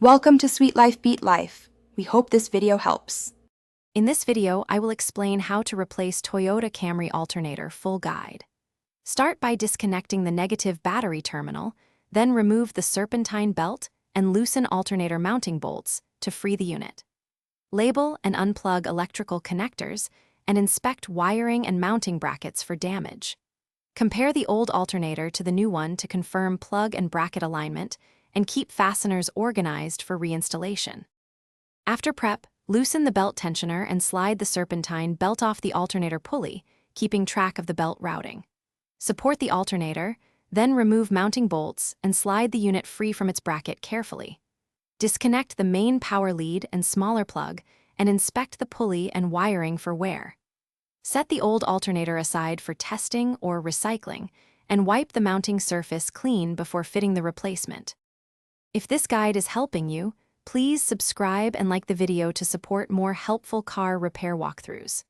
Welcome to Sweet Life Beat Life. We hope this video helps. In this video, I will explain how to replace Toyota Camry alternator full guide. Start by disconnecting the negative battery terminal, then remove the serpentine belt and loosen alternator mounting bolts to free the unit. Label and unplug electrical connectors and inspect wiring and mounting brackets for damage. Compare the old alternator to the new one to confirm plug and bracket alignment and keep fasteners organized for reinstallation. After prep, loosen the belt tensioner and slide the serpentine belt off the alternator pulley, keeping track of the belt routing. Support the alternator, then remove mounting bolts and slide the unit free from its bracket carefully. Disconnect the main power lead and smaller plug and inspect the pulley and wiring for wear. Set the old alternator aside for testing or recycling and wipe the mounting surface clean before fitting the replacement. If this guide is helping you, please subscribe and like the video to support more helpful car repair walkthroughs.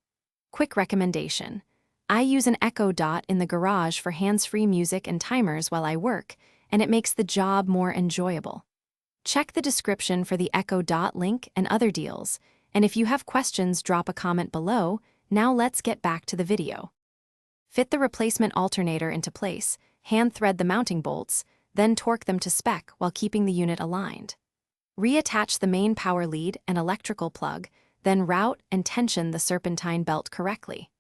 Quick recommendation: I use an Echo Dot in the garage for hands-free music and timers while I work, and it makes the job more enjoyable. Check the description for the Echo Dot link and other deals, and if you have questions, drop a comment below. Now let's get back to the video. Fit the replacement alternator into place, hand thread the mounting bolts, then torque them to spec while keeping the unit aligned. Reattach the main power lead and electrical plug, then route and tension the serpentine belt correctly.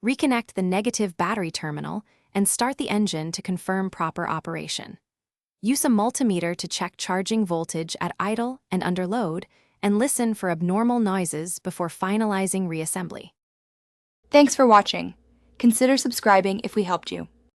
Reconnect the negative battery terminal and start the engine to confirm proper operation. Use a multimeter to check charging voltage at idle and under load, and listen for abnormal noises before finalizing reassembly. Thanks for watching. Consider subscribing if we helped you.